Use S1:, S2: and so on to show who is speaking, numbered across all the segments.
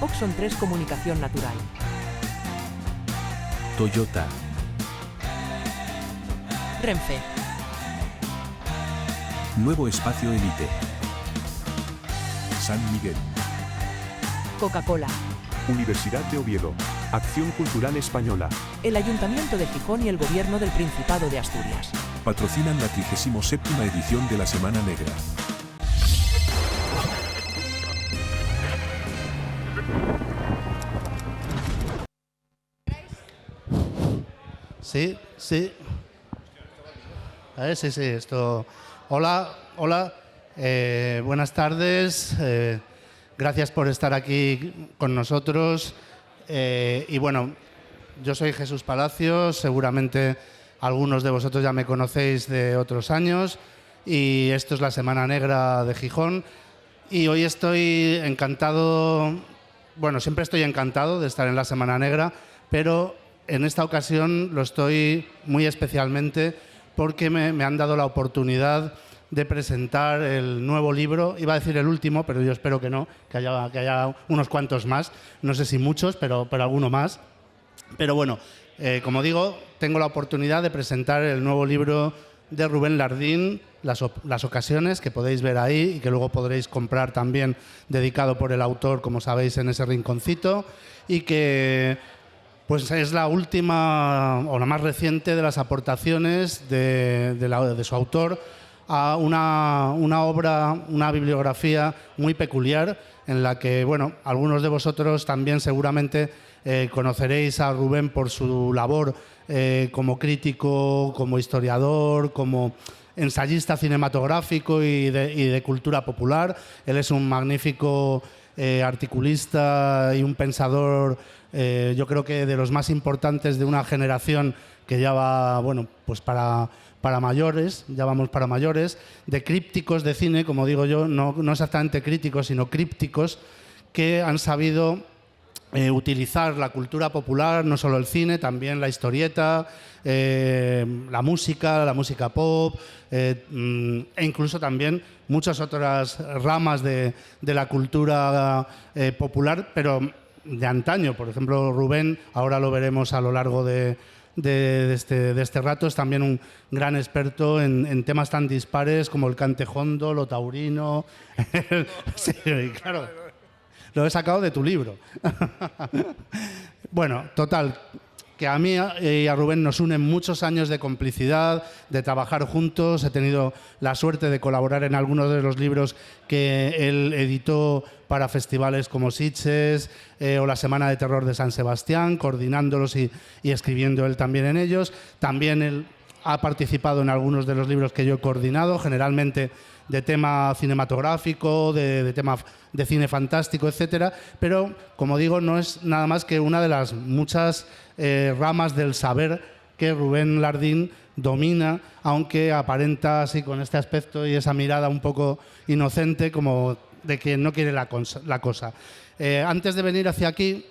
S1: Oxon 3 Comunicación Natural.
S2: Toyota.
S1: Renfe.
S2: Nuevo Espacio Elite. San Miguel.
S1: Coca-Cola.
S3: Universidad de Oviedo. Acción Cultural Española.
S1: El Ayuntamiento de Gijón y el Gobierno del Principado de Asturias.
S2: Patrocinan la 37ª edición de la Semana Negra.
S4: Sí, sí. A ver, sí, esto... Hola, buenas tardes. Gracias por estar aquí con nosotros. Y bueno, yo soy Jesús Palacios, seguramente algunos de vosotros ya me conocéis de otros años, y esto es la Semana Negra de Gijón. Y hoy estoy encantado, bueno, siempre estoy encantado de estar en la Semana Negra, pero en esta ocasión lo estoy muy especialmente porque me han dado la oportunidad de presentar el nuevo libro. Iba a decir el último, pero yo espero que no, que haya unos cuantos más, no sé si muchos, pero alguno más. Pero bueno, como digo, tengo la oportunidad de presentar el nuevo libro de Rubén Lardín, Las ocasiones, que podéis ver ahí y que luego podréis comprar también, dedicado por el autor, como sabéis, en ese rinconcito, y que pues es la última o la más reciente de las aportaciones de su autor a una obra, una bibliografía muy peculiar, en la que, bueno, algunos de vosotros también seguramente conoceréis a Rubén por su labor como crítico, como historiador, como ensayista cinematográfico y de cultura popular. Él es un magnífico articulista y un pensador, yo creo que de los más importantes de una generación que ya va, bueno, pues para mayores, ya vamos para mayores, de crípticos de cine, como digo yo, no exactamente críticos, sino crípticos, que han sabido utilizar la cultura popular, no solo el cine, también la historieta, la música pop, e incluso también muchas otras ramas de la cultura popular, pero de antaño. Por ejemplo, Rubén, ahora lo veremos a lo largo de este rato, es también un gran experto en temas tan dispares como el cantejondo, lo taurino. Sí, claro, lo he sacado de tu libro. Bueno, total, que a mí y a Rubén nos unen muchos años de complicidad, de trabajar juntos. He tenido la suerte de colaborar en algunos de los libros que él editó para festivales como Sitges o la Semana de Terror de San Sebastián, coordinándolos y escribiendo él también en ellos. También él ha participado en algunos de los libros que yo he coordinado, generalmente de tema cinematográfico, de tema de cine fantástico, etcétera. Pero, como digo, no es nada más que una de las muchas ramas del saber que Rubén Lardín domina, aunque aparenta así con este aspecto y esa mirada un poco inocente, como de quien no quiere la cosa. Antes de venir hacia aquí,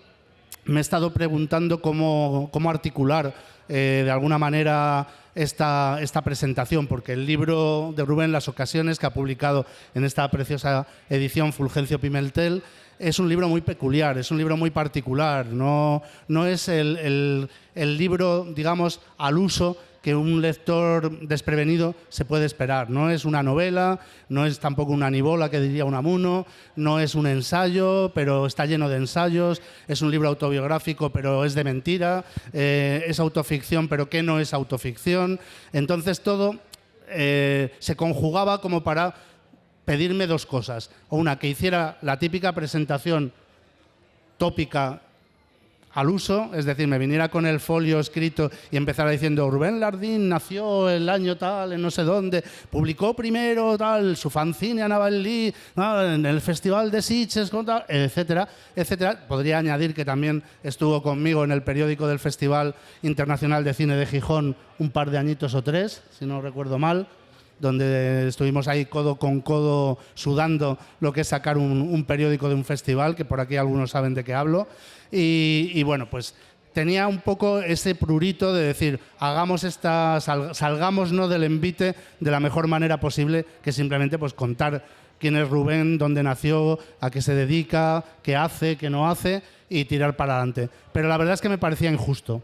S4: me he estado preguntando cómo articular de alguna manera esta presentación, porque el libro de Rubén, Las ocasiones, que ha publicado en esta preciosa edición Fulgencio Pimentel, es un libro muy peculiar, es un libro muy particular. No es el libro, digamos, al uso que un lector desprevenido se puede esperar. No es una novela, no es tampoco una nivola, que diría Unamuno, no es un ensayo, pero está lleno de ensayos, es un libro autobiográfico, pero es de mentira, es autoficción, pero que no es autoficción. Entonces todo se conjugaba como para pedirme dos cosas. O una, que hiciera la típica presentación tópica al uso, es decir, me viniera con el folio escrito y empezara diciendo: Rubén Lardín nació el año tal, en no sé dónde, publicó primero tal, su fanzine a Navalí, en el Festival de Sitges, etcétera, etcétera. Podría añadir que también estuvo conmigo en el periódico del Festival Internacional de Cine de Gijón un par de añitos o tres, si no recuerdo mal, donde estuvimos ahí codo con codo sudando lo que es sacar un periódico de un festival, que por aquí algunos saben de qué hablo. Y bueno, pues tenía un poco ese prurito de decir, salgámonos del envite de la mejor manera posible, que simplemente pues contar quién es Rubén, dónde nació, a qué se dedica, qué hace, qué no hace y tirar para adelante. Pero la verdad es que me parecía injusto.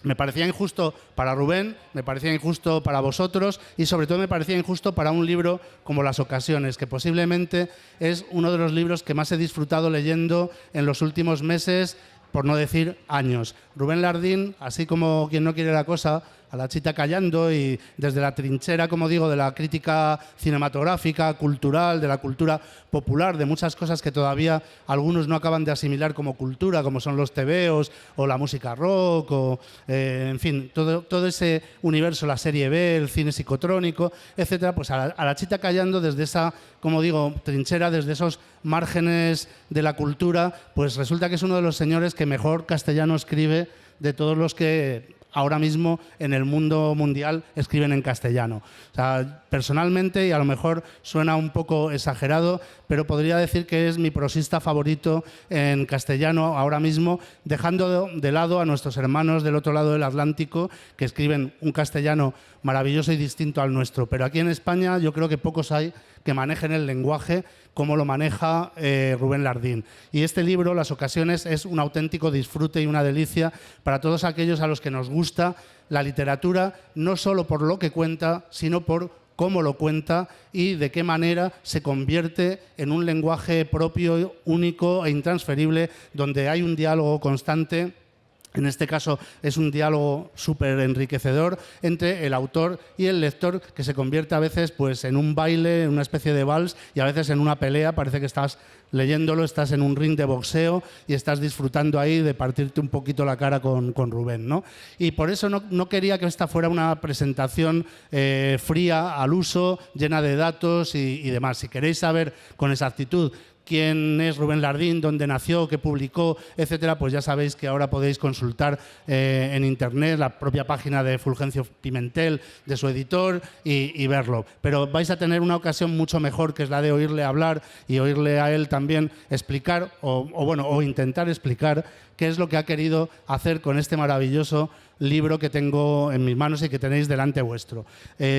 S4: Me parecía injusto para Rubén, me parecía injusto para vosotros y sobre todo me parecía injusto para un libro como Las Ocasiones, que posiblemente es uno de los libros que más he disfrutado leyendo en los últimos meses, por no decir años. Rubén Lardín, así como quien no quiere la cosa, a la chita callando y desde la trinchera, como digo, de la crítica cinematográfica, cultural, de la cultura popular, de muchas cosas que todavía algunos no acaban de asimilar como cultura, como son los tebeos o la música rock, o en fin, todo ese universo, la serie B, el cine psicotrónico, etcétera, pues a la chita callando desde esa, como digo, trinchera, desde esos márgenes de la cultura, pues resulta que es uno de los señores que mejor castellano escribe de todos los que ahora mismo en el mundo mundial escriben en castellano. O sea, personalmente, y a lo mejor suena un poco exagerado, pero podría decir que es mi prosista favorito en castellano ahora mismo, dejando de lado a nuestros hermanos del otro lado del Atlántico, que escriben un castellano maravilloso y distinto al nuestro. Pero aquí en España yo creo que pocos hay que manejen el lenguaje como lo maneja Rubén Lardín. Y este libro, Las Ocasiones, es un auténtico disfrute y una delicia para todos aquellos a los que nos gusta la literatura, no solo por lo que cuenta, sino por cómo lo cuenta y de qué manera se convierte en un lenguaje propio, único e intransferible, donde hay un diálogo constante. En este caso es un diálogo súper enriquecedor entre el autor y el lector, que se convierte a veces pues, en un baile, en una especie de vals y a veces en una pelea. Parece que estás leyéndolo, estás en un ring de boxeo y estás disfrutando ahí de partirte un poquito la cara con Rubén, ¿no? Y por eso no quería que esta fuera una presentación fría, al uso, llena de datos y demás. Si queréis saber con exactitud quién es Rubén Lardín, dónde nació, qué publicó, etcétera, pues ya sabéis que ahora podéis consultar en internet la propia página de Fulgencio Pimentel, de su editor, y verlo. Pero vais a tener una ocasión mucho mejor, que es la de oírle hablar y oírle a él también explicar, o intentar explicar qué es lo que ha querido hacer con este maravilloso libro que tengo en mis manos y que tenéis delante vuestro.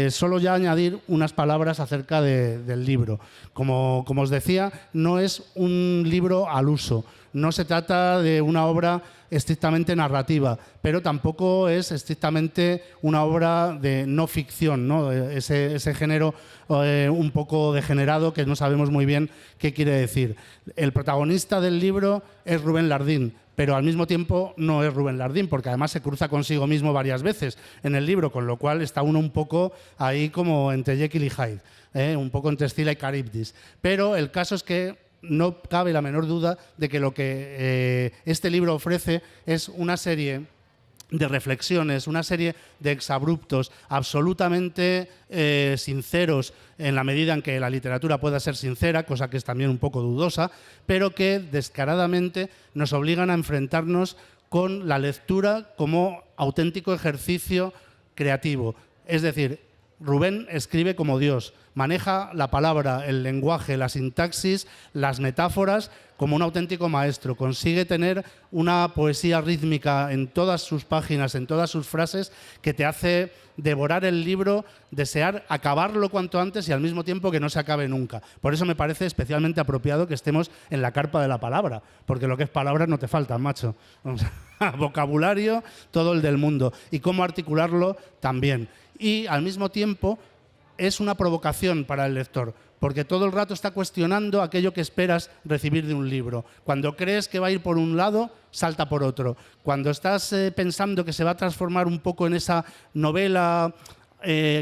S4: Solo ya añadir unas palabras acerca del libro. Como os decía, no es un libro al uso. No se trata de una obra estrictamente narrativa, pero tampoco es estrictamente una obra de no ficción, ¿no? Ese género un poco degenerado que no sabemos muy bien qué quiere decir. El protagonista del libro es Rubén Lardín, pero al mismo tiempo no es Rubén Lardín, porque además se cruza consigo mismo varias veces en el libro, con lo cual está uno un poco ahí como entre Jekyll y Hyde, un poco entre Scylla y Charybdis. Pero el caso es que no cabe la menor duda de que lo que este libro ofrece es una serie de reflexiones, una serie de exabruptos absolutamente sinceros, en la medida en que la literatura pueda ser sincera, cosa que es también un poco dudosa, pero que descaradamente nos obligan a enfrentarnos con la lectura como auténtico ejercicio creativo. Es decir, Rubén escribe como Dios, maneja la palabra, el lenguaje, la sintaxis, las metáforas como un auténtico maestro. Consigue tener una poesía rítmica en todas sus páginas, en todas sus frases, que te hace devorar el libro, desear acabarlo cuanto antes y al mismo tiempo que no se acabe nunca. Por eso me parece especialmente apropiado que estemos en la carpa de la palabra, porque lo que es palabras no te falta, macho. O sea, vocabulario, todo el del mundo. Y cómo articularlo también. Y al mismo tiempo es una provocación para el lector, porque todo el rato está cuestionando aquello que esperas recibir de un libro. Cuando crees que va a ir por un lado, salta por otro. Cuando estás pensando que se va a transformar un poco en esa novela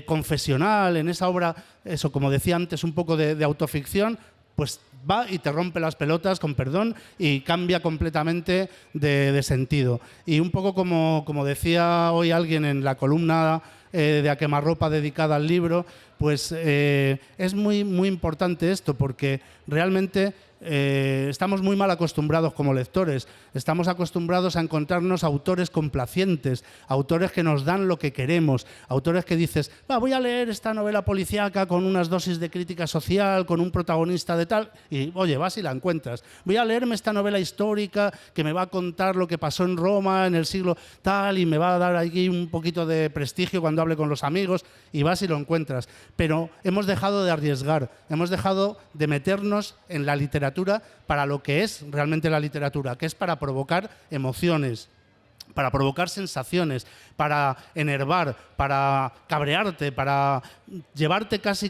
S4: confesional, en esa obra, eso, como decía antes, un poco de autoficción, pues va y te rompe las pelotas, con perdón, y cambia completamente de sentido. Y un poco como decía hoy alguien en la columna de A Quemarropa dedicada al libro, pues es muy, muy importante esto, porque realmente estamos muy mal acostumbrados como lectores. Estamos acostumbrados a encontrarnos autores complacientes, autores que nos dan lo que queremos, autores que dices, voy a leer esta novela policíaca con unas dosis de crítica social, con un protagonista de tal, y oye, vas y la encuentras. Voy a leerme esta novela histórica que me va a contar lo que pasó en Roma en el siglo tal y me va a dar aquí un poquito de prestigio cuando hable con los amigos y vas y lo encuentras. Pero hemos dejado de arriesgar, hemos dejado de meternos en la literatura para lo que es realmente la literatura, que es para provocar emociones, para provocar sensaciones, para enervar, para cabrearte, para llevarte casi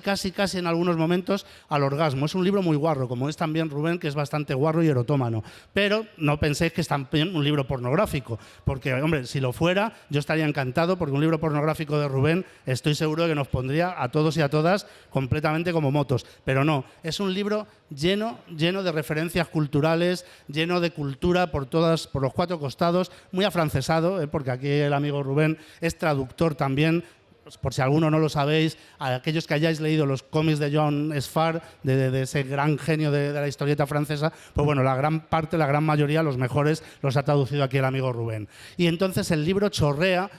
S4: en algunos momentos al orgasmo. Es un libro muy guarro, como es también Rubén, que es bastante guarro y erotómano. Pero no penséis que es también un libro pornográfico, porque, hombre, si lo fuera, yo estaría encantado, porque un libro pornográfico de Rubén estoy seguro de que nos pondría a todos y a todas completamente como motos. Pero no, es un libro lleno de referencias culturales, lleno de cultura por los cuatro costados, muy afrancesado, porque aquí el amigo Rubén es traductor también. Por si alguno no lo sabéis, a aquellos que hayáis leído los cómics de John Sfar, de ese gran genio de la historieta francesa, pues bueno, la gran mayoría, los mejores, los ha traducido aquí el amigo Rubén. Y entonces el libro chorrea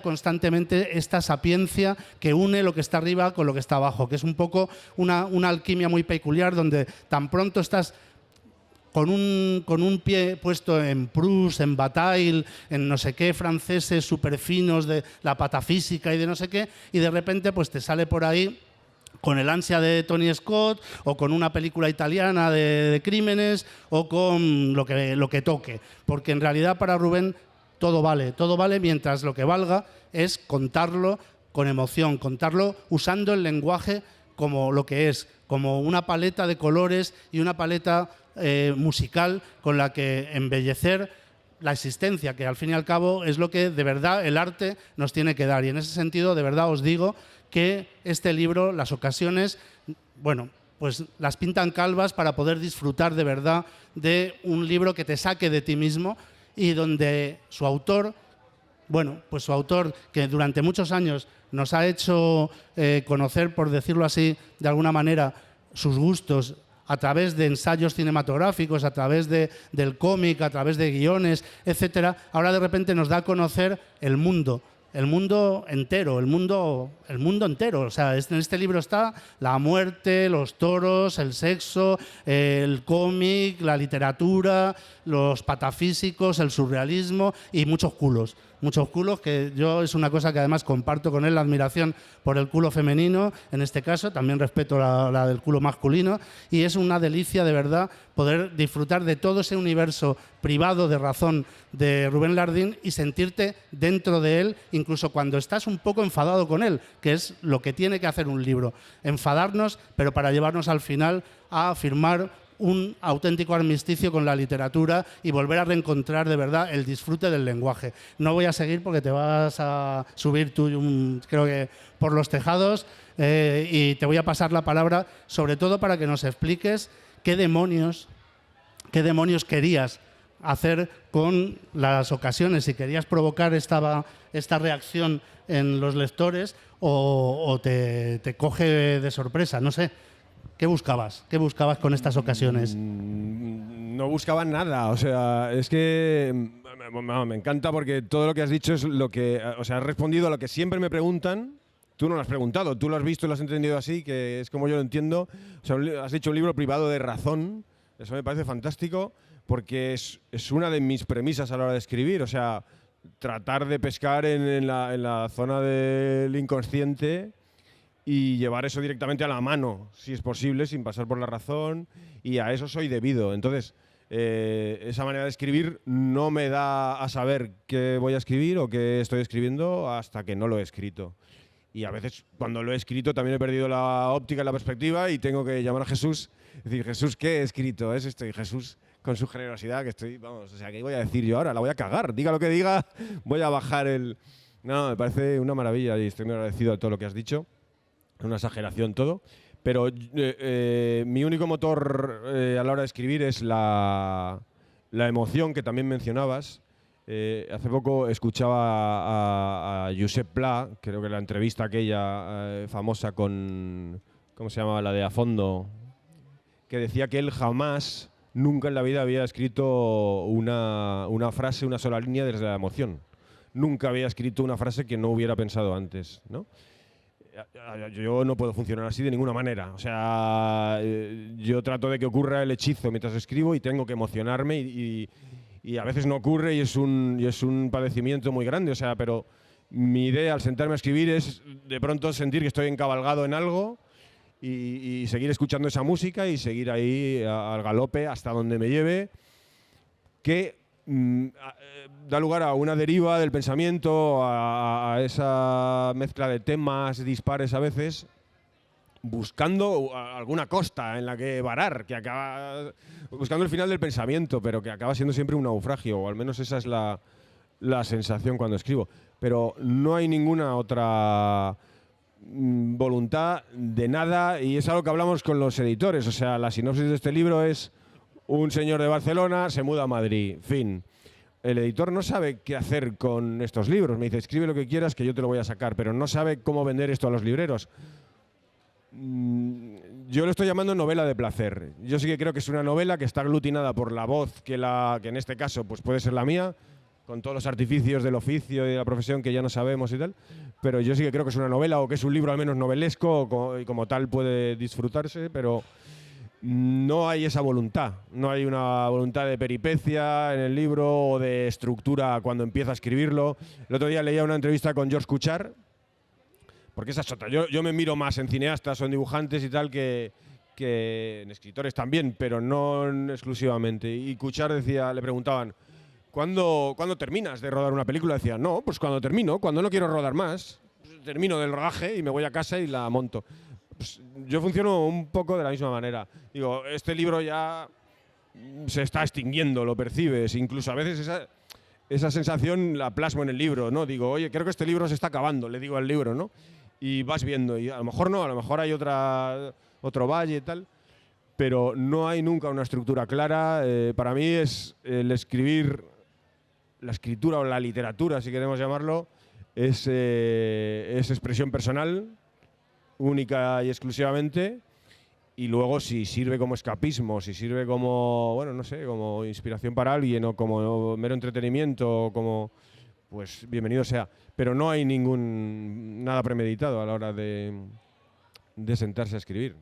S4: constantemente esta sapiencia que une lo que está arriba con lo que está abajo, que es un poco una alquimia muy peculiar, donde tan pronto estás con un pie puesto en Proust, en Bataille, en no sé qué franceses súper finos de la patafísica y de no sé qué, y de repente pues te sale por ahí con El ansia de Tony Scott, o con una película italiana de crímenes, o con lo que toque. Porque en realidad para Rubén todo vale mientras lo que valga es contarlo con emoción, contarlo usando el lenguaje como lo que es, como una paleta de colores y una paleta musical con la que embellecer la existencia, que al fin y al cabo es lo que de verdad el arte nos tiene que dar. Y en ese sentido, de verdad os digo que este libro, las ocasiones, bueno, pues las pintan calvas para poder disfrutar de verdad de un libro que te saque de ti mismo y donde su autor, bueno, pues su autor, que durante muchos años nos ha hecho conocer, por decirlo así, de alguna manera, sus gustos a través de ensayos cinematográficos, a través del cómic, a través de guiones, etcétera, ahora de repente nos da a conocer el mundo entero, el mundo entero. O sea, en este libro está la muerte, los toros, el sexo, el cómic, la literatura, los patafísicos, el surrealismo y muchos culos, que yo es una cosa que además comparto con él, la admiración por el culo femenino, en este caso, también respeto la del culo masculino, y es una delicia de verdad poder disfrutar de todo ese universo privado de razón de Rubén Lardín y sentirte dentro de él, incluso cuando estás un poco enfadado con él, que es lo que tiene que hacer un libro, enfadarnos, pero para llevarnos al final a firmar un auténtico armisticio con la literatura y volver a reencontrar de verdad el disfrute del lenguaje. No voy a seguir porque te vas a subir tú, creo que por los tejados, y te voy a pasar la palabra sobre todo para que nos expliques qué demonios querías hacer con las ocasiones, si querías provocar esta reacción en los lectores o te coge de sorpresa, no sé. ¿Qué buscabas? ¿Qué buscabas con estas ocasiones?
S5: No buscaba nada, o sea, es que me encanta porque todo lo que has dicho es lo que, o sea, has respondido a lo que siempre me preguntan. Tú no lo has preguntado, tú lo has visto y lo has entendido así, que es como yo lo entiendo. O sea, has dicho un libro privado de razón, eso me parece fantástico porque es una de mis premisas a la hora de escribir, o sea, tratar de pescar en la zona del inconsciente y llevar eso directamente a la mano, si es posible, sin pasar por la razón, y a eso soy debido. Entonces, esa manera de escribir no me da a saber qué voy a escribir o qué estoy escribiendo hasta que no lo he escrito. Y a veces, cuando lo he escrito, también he perdido la óptica y la perspectiva y tengo que llamar a Jesús y decir, Jesús, ¿qué he escrito? Es esto. Y Jesús, con su generosidad, que estoy, vamos, o sea, ¿qué voy a decir yo ahora? La voy a cagar. Diga lo que diga, voy a bajar el... No, me parece una maravilla y estoy muy agradecido de todo lo que has dicho. Una exageración todo, pero mi único motor a la hora de escribir es la emoción que también mencionabas. Hace poco escuchaba a Josep Pla, creo que la entrevista aquella famosa con, ¿cómo se llamaba? La de A Fondo, que decía que él jamás, nunca en la vida había escrito una frase, una sola línea desde la emoción. Nunca había escrito una frase que no hubiera pensado antes, ¿no? Yo no puedo funcionar así de ninguna manera. O sea, yo trato de que ocurra el hechizo mientras escribo y tengo que emocionarme y a veces no ocurre y es un padecimiento muy grande. O sea, pero mi idea al sentarme a escribir es de pronto sentir que estoy encabalgado en algo y seguir escuchando esa música y seguir ahí al galope hasta donde me lleve, que da lugar a una deriva del pensamiento, a esa mezcla de temas dispares a veces, buscando alguna costa en la que varar, que acaba buscando el final del pensamiento, pero que acaba siendo siempre un naufragio, o al menos esa es la sensación cuando escribo. Pero no hay ninguna otra voluntad de nada, y es algo que hablamos con los editores. O sea, la sinopsis de este libro es: un señor de Barcelona se muda a Madrid, fin. El editor no sabe qué hacer con estos libros. Me dice, escribe lo que quieras que yo te lo voy a sacar, pero no sabe cómo vender esto a los libreros. Yo lo estoy llamando novela de placer. Yo sí que creo que es una novela que está aglutinada por la voz, que en este caso pues puede ser la mía, con todos los artificios del oficio y de la profesión que ya no sabemos y tal, pero yo sí que creo que es una novela, o que es un libro al menos novelesco, y como tal puede disfrutarse, pero no hay esa voluntad. No hay una voluntad de peripecia en el libro o de estructura cuando empieza a escribirlo. El otro día leía una entrevista con George Cuchar, porque esa es otra. Yo me miro más en cineastas o en dibujantes y tal que en escritores también, pero no exclusivamente. Y Cuchar decía, le preguntaban, ¿cuándo terminas de rodar una película? Decía, no, pues cuando termino, cuando no quiero rodar más. Termino del rodaje y me voy a casa y la monto. Pues yo funciono un poco de la misma manera. Digo, este libro ya se está extinguiendo, lo percibes. Incluso a veces esa sensación la plasmo en el libro, ¿no? Digo, oye, creo que este libro se está acabando, le digo al libro, ¿no? Y vas viendo, y a lo mejor no, a lo mejor hay otro valle y tal, pero no hay nunca una estructura clara. Para mí es el escribir, la escritura o la literatura, si queremos llamarlo, es expresión personal, única y exclusivamente, y luego si sirve como escapismo, si sirve como, bueno, no sé, como inspiración para alguien o como mero entretenimiento, o como, pues bienvenido sea. Pero no hay nada premeditado a la hora de sentarse a escribir.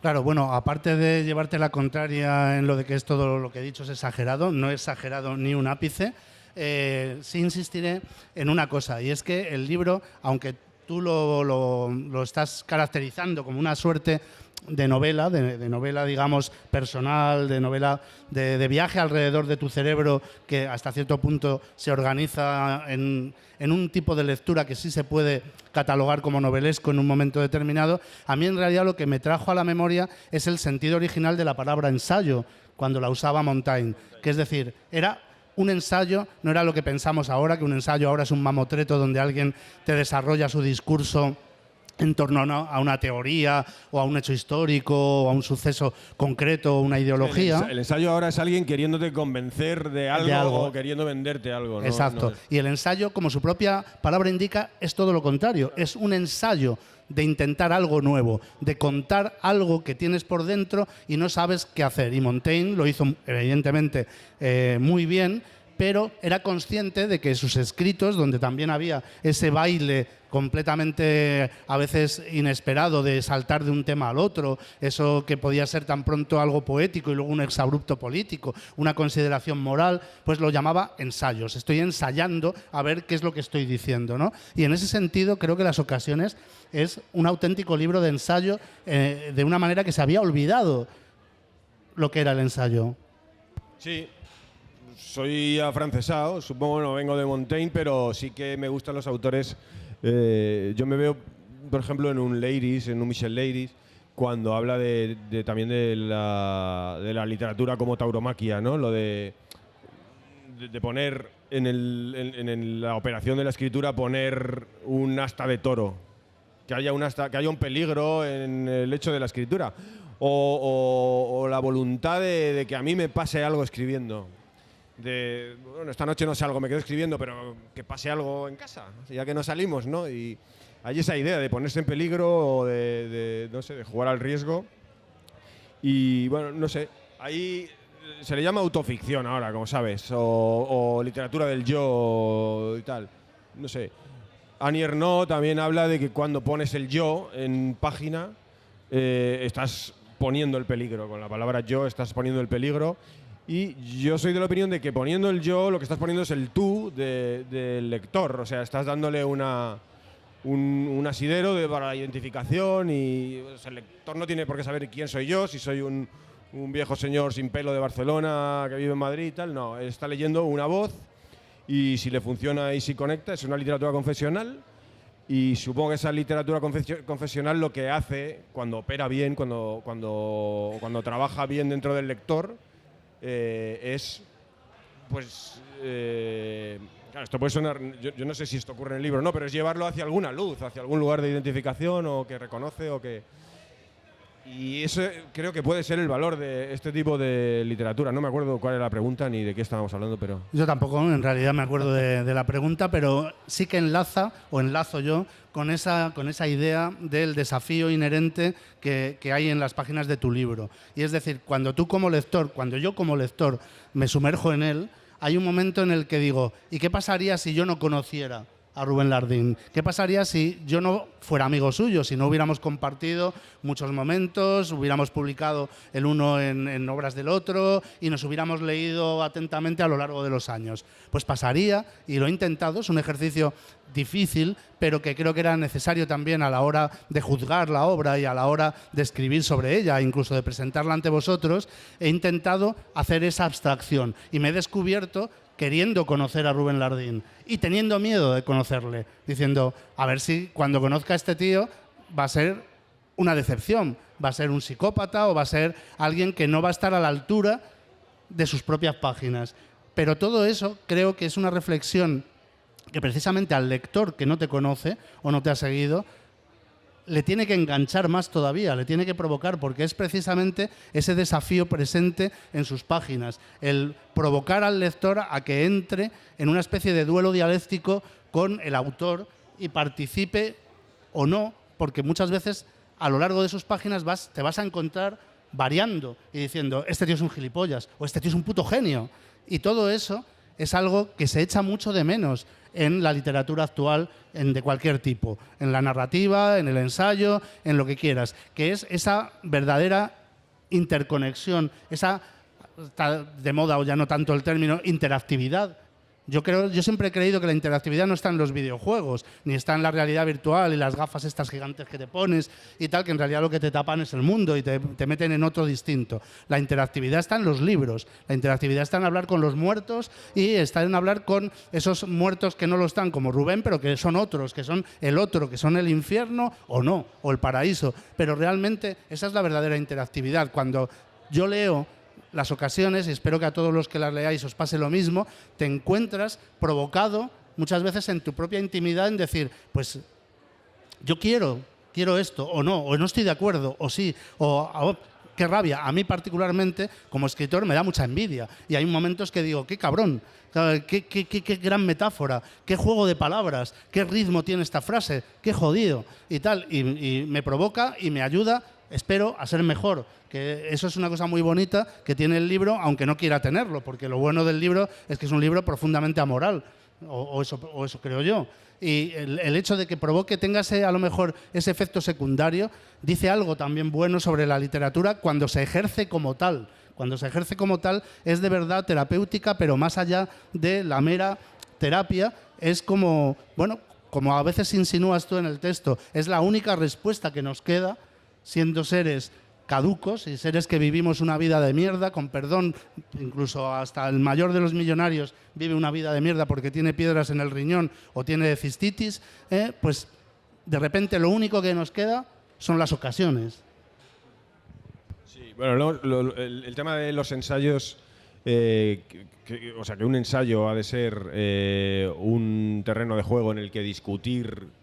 S4: Claro, bueno, aparte de llevarte la contraria en lo de que es todo lo que he dicho es exagerado, no he exagerado ni un ápice, sí insistiré en una cosa, y es que el libro, aunque tú lo estás caracterizando como una suerte de novela, de novela, digamos, personal, de novela de viaje alrededor de tu cerebro, que hasta cierto punto se organiza en un tipo de lectura que sí se puede catalogar como novelesco en un momento determinado. A mí, en realidad, lo que me trajo a la memoria es el sentido original de la palabra ensayo, cuando la usaba Montaigne, que es decir, era un ensayo, no era lo que pensamos ahora, que un ensayo ahora es un mamotreto donde alguien te desarrolla su discurso en torno a una teoría o a un hecho histórico o a un suceso concreto o una ideología.
S5: El ensayo ahora es alguien queriéndote convencer de algo o queriendo venderte algo, ¿no?
S4: Exacto. Y el ensayo, como su propia palabra indica, es todo lo contrario. Es un ensayo de intentar algo nuevo, de contar algo que tienes por dentro y no sabes qué hacer. Y Montaigne lo hizo evidentemente muy bien, pero era consciente de que sus escritos, donde también había ese baile completamente a veces inesperado de saltar de un tema al otro, eso que podía ser tan pronto algo poético y luego un exabrupto político, una consideración moral, pues lo llamaba ensayos. Estoy ensayando a ver qué es lo que estoy diciendo, ¿no? Y en ese sentido creo que Las Ocasiones es un auténtico libro de ensayo de una manera que se había olvidado lo que era el ensayo.
S5: Sí. Soy afrancesado, supongo, no vengo de Montaigne, pero sí que me gustan los autores. Yo me veo, por ejemplo, en un Leiris, en un Michel Leiris, cuando habla también de la literatura como tauromaquia, ¿no? Lo de poner en la operación de la escritura, poner un asta de toro, que haya un peligro en el hecho de la escritura, o la voluntad de que a mí me pase algo escribiendo. Bueno, esta noche no salgo, me quedo escribiendo, pero que pase algo en casa, ya que no salimos, ¿no? Y hay esa idea de ponerse en peligro o no sé, de jugar al riesgo. Y bueno, no sé, ahí se le llama autoficción ahora, como sabes, o literatura del yo y tal, no sé. Annie Ernaux también habla de que cuando pones el yo en página, estás poniendo el peligro, con la palabra yo estás poniendo el peligro. Y yo soy de la opinión de que poniendo el yo, lo que estás poniendo es el tú del lector. O sea, estás dándole un asidero para la identificación y o sea, el lector no tiene por qué saber quién soy yo, si soy un viejo señor sin pelo de Barcelona que vive en Madrid y tal. No, está leyendo una voz y si le funciona y si conecta, es una literatura confesional. Y supongo que esa literatura confesional lo que hace, cuando opera bien, cuando trabaja bien dentro del lector, es, pues, claro, esto puede sonar, yo no sé si esto ocurre en el libro o no, pero es llevarlo hacia alguna luz, hacia algún lugar de identificación o que reconoce o que... Y eso creo que puede ser el valor de este tipo de literatura. No me acuerdo cuál era la pregunta ni de qué estábamos hablando, pero...
S4: Yo tampoco, en realidad, me acuerdo de la pregunta, pero sí que enlazo yo con esa idea del desafío inherente que hay en las páginas de tu libro. Y es decir, cuando yo como lector me sumerjo en él, hay un momento en el que digo, ¿y qué pasaría si yo no conociera a Rubén Lardín? ¿Qué pasaría si yo no fuera amigo suyo, si no hubiéramos compartido muchos momentos, hubiéramos publicado el uno en obras del otro y nos hubiéramos leído atentamente a lo largo de los años? Pues pasaría, y lo he intentado, es un ejercicio difícil, pero que creo que era necesario también a la hora de juzgar la obra y a la hora de escribir sobre ella, incluso de presentarla ante vosotros. He intentado hacer esa abstracción y me he descubierto queriendo conocer a Rubén Lardín y teniendo miedo de conocerle, diciendo, a ver si cuando conozca a este tío va a ser una decepción, va a ser un psicópata o va a ser alguien que no va a estar a la altura de sus propias páginas. Pero todo eso creo que es una reflexión que precisamente al lector que no te conoce o no te ha seguido le tiene que enganchar más todavía, le tiene que provocar, porque es precisamente ese desafío presente en sus páginas, el provocar al lector a que entre en una especie de duelo dialéctico con el autor y participe o no, porque muchas veces a lo largo de sus páginas te vas a encontrar variando y diciendo, este tío es un gilipollas o este tío es un puto genio. Y todo eso es algo que se echa mucho de menos en la literatura actual de cualquier tipo, en la narrativa, en el ensayo, en lo que quieras, que es esa verdadera interconexión, esa, está de moda o ya no tanto el término, interactividad. Yo siempre he creído que la interactividad no está en los videojuegos, ni está en la realidad virtual y las gafas estas gigantes que te pones y tal, que en realidad lo que te tapan es el mundo y te meten en otro distinto. La interactividad está en los libros, la interactividad está en hablar con los muertos y está en hablar con esos muertos que no lo están, como Rubén, pero que son otros, que son el otro, que son el infierno o no, o el paraíso. Pero realmente esa es la verdadera interactividad. Cuando yo leo las ocasiones, y espero que a todos los que las leáis os pase lo mismo, te encuentras provocado muchas veces en tu propia intimidad en decir, pues yo quiero esto, o no estoy de acuerdo, o sí, o qué rabia. A mí particularmente, como escritor, me da mucha envidia. Y hay momentos que digo, qué cabrón, qué gran metáfora, qué juego de palabras, qué ritmo tiene esta frase, qué jodido, y tal. Y me provoca y me ayuda, espero, a ser mejor. Que eso es una cosa muy bonita que tiene el libro, aunque no quiera tenerlo, porque lo bueno del libro es que es un libro profundamente amoral, o eso creo yo. Y el hecho de que provoque, tenga a lo mejor ese efecto secundario, dice algo también bueno sobre la literatura cuando se ejerce como tal. Cuando se ejerce como tal es de verdad terapéutica, pero más allá de la mera terapia, es como, bueno, como a veces insinúas tú en el texto, es la única respuesta que nos queda siendo seres caducos y seres que vivimos una vida de mierda, con perdón, incluso hasta el mayor de los millonarios vive una vida de mierda porque tiene piedras en el riñón o tiene cistitis, pues de repente lo único que nos queda son las ocasiones.
S5: Sí, bueno, el tema de los ensayos, o sea, que un ensayo ha de ser un terreno de juego en el que discutir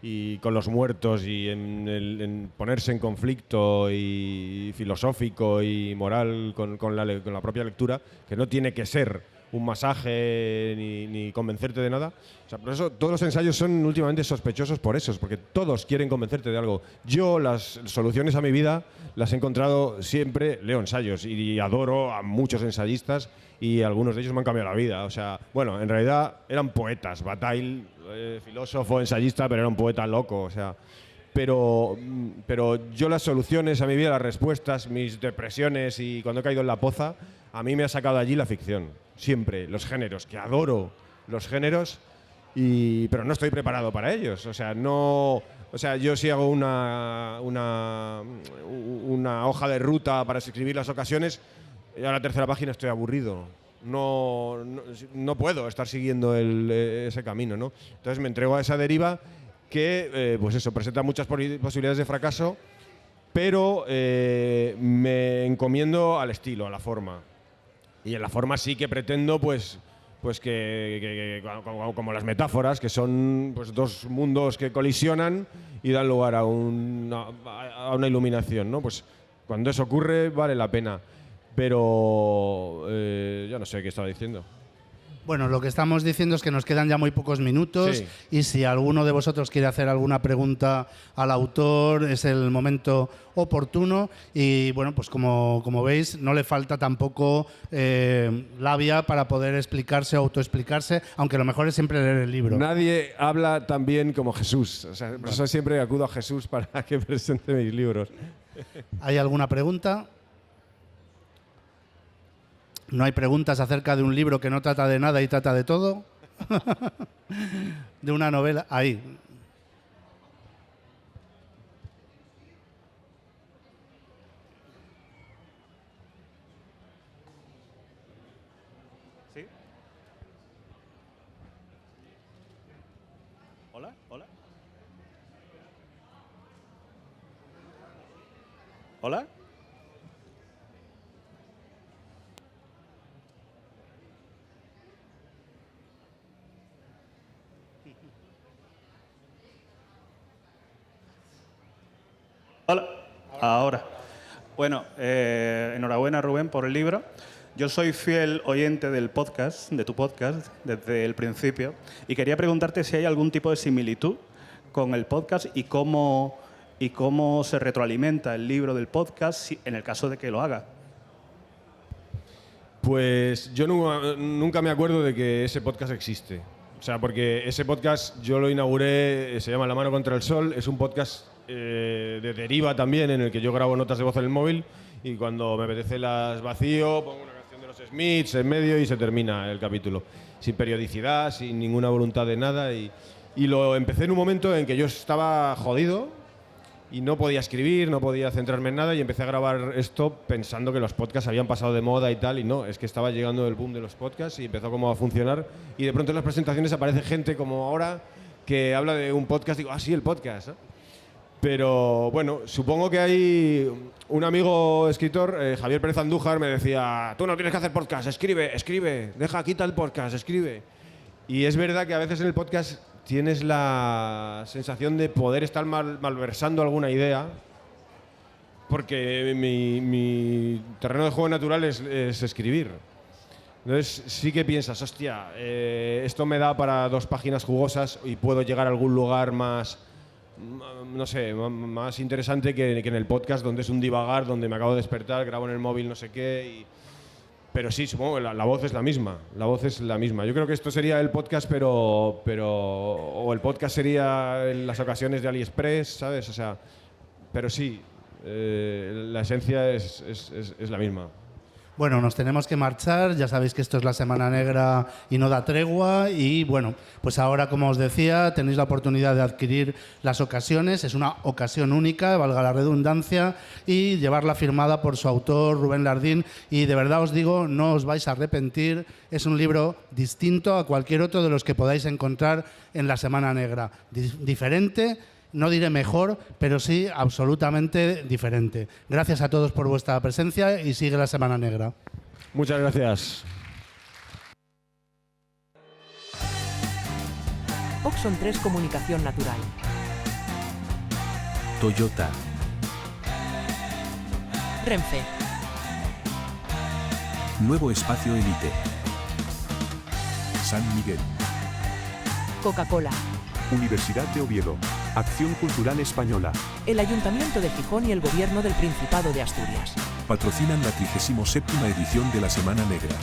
S5: y con los muertos y en ponerse en conflicto y filosófico y moral con la propia lectura, que no tiene que ser un masaje ni convencerte de nada. O sea, por eso todos los ensayos son últimamente sospechosos por eso, porque todos quieren convencerte de algo. Yo las soluciones a mi vida las he encontrado siempre, leo ensayos y adoro a muchos ensayistas y algunos de ellos me han cambiado la vida. O sea, bueno, en realidad eran poetas. Bataille, filósofo, ensayista, pero era un poeta loco. O sea, pero yo las soluciones a mi vida, las respuestas, mis depresiones y cuando he caído en la poza, a mí me ha sacado allí la ficción. Siempre, los géneros, que adoro los géneros, pero no estoy preparado para ellos. O sea, yo sí hago una hoja de ruta para escribir las ocasiones, y a la tercera página estoy aburrido. No puedo estar siguiendo ese camino, ¿no? Entonces me entrego a esa deriva que, pues eso, presenta muchas posibilidades de fracaso, pero me encomiendo al estilo, a la forma. Y en la forma sí que pretendo, pues que como las metáforas, que son pues dos mundos que colisionan y dan lugar a una iluminación, ¿no? Pues cuando eso ocurre vale la pena. Pero yo no sé qué estaba diciendo.
S4: Bueno, lo que estamos diciendo es que nos quedan ya muy pocos minutos,
S5: sí.
S4: Y si alguno de vosotros quiere hacer alguna pregunta al autor, es el momento oportuno. Y bueno, pues como veis, no le falta tampoco labia para poder explicarse o autoexplicarse, aunque lo mejor es siempre leer el libro.
S5: Nadie habla tan bien como Jesús. O sea, por eso siempre acudo a Jesús para que presente mis libros.
S4: ¿Hay alguna pregunta? ¿No hay preguntas acerca de un libro que no trata de nada y trata de todo? De una novela. Ahí.
S6: ¿Sí? ¿Hola? ¿Hola? ¿Hola? Hola, ahora. Bueno, enhorabuena Rubén por el libro. Yo soy fiel oyente del podcast, de tu podcast, desde el principio, y quería preguntarte si hay algún tipo de similitud con el podcast y cómo se retroalimenta el libro del podcast en el caso de que lo haga.
S5: Pues yo nunca me acuerdo de que ese podcast existe. O sea, porque ese podcast yo lo inauguré, se llama La mano contra el sol, es un podcast de deriva también, en el que yo grabo notas de voz en el móvil y cuando me apetece las vacío, pongo una canción de los Smiths en medio y se termina el capítulo. Sin periodicidad, sin ninguna voluntad de nada. Y lo empecé en un momento en que yo estaba jodido y no podía escribir, no podía centrarme en nada y empecé a grabar esto pensando que los podcasts habían pasado de moda y tal, y no, es que estaba llegando el boom de los podcasts y empezó como a funcionar y de pronto en las presentaciones aparece gente como ahora que habla de un podcast y digo, sí, el podcast, ¿eh? Pero bueno, supongo que hay un amigo escritor, Javier Pérez Andújar, me decía, tú no tienes que hacer podcast, escribe, quita el podcast, escribe. Y es verdad que a veces en el podcast tienes la sensación de poder estar malversando alguna idea, porque mi terreno de juego natural es escribir. Entonces sí que piensas, hostia, esto me da para 2 páginas jugosas y puedo llegar a algún lugar más, no sé, más interesante que en el podcast, donde es un divagar, donde me acabo de despertar, grabo en el móvil no sé qué. Pero sí, supongo que la voz es la misma. La voz es la misma. Yo creo que esto sería el podcast, o el podcast sería en las ocasiones de AliExpress, ¿sabes? O sea, pero sí, la esencia es la misma.
S4: Bueno, nos tenemos que marchar, ya sabéis que esto es la Semana Negra y no da tregua y bueno, pues ahora, como os decía, tenéis la oportunidad de adquirir las ocasiones, es una ocasión única, valga la redundancia, y llevarla firmada por su autor, Rubén Lardín, y de verdad os digo, no os vais a arrepentir, es un libro distinto a cualquier otro de los que podáis encontrar en la Semana Negra, diferente. No diré mejor, pero sí absolutamente diferente. Gracias a todos por vuestra presencia y sigue la Semana Negra.
S5: Muchas gracias.
S1: Oxon 3 Comunicación Natural.
S2: Toyota.
S1: Renfe.
S2: Nuevo Espacio Elite. San Miguel.
S1: Coca-Cola.
S3: Universidad de Oviedo. Acción Cultural Española.
S1: El Ayuntamiento de Gijón y el Gobierno del Principado de Asturias.
S2: Patrocinan la 37ª edición de la Semana Negra.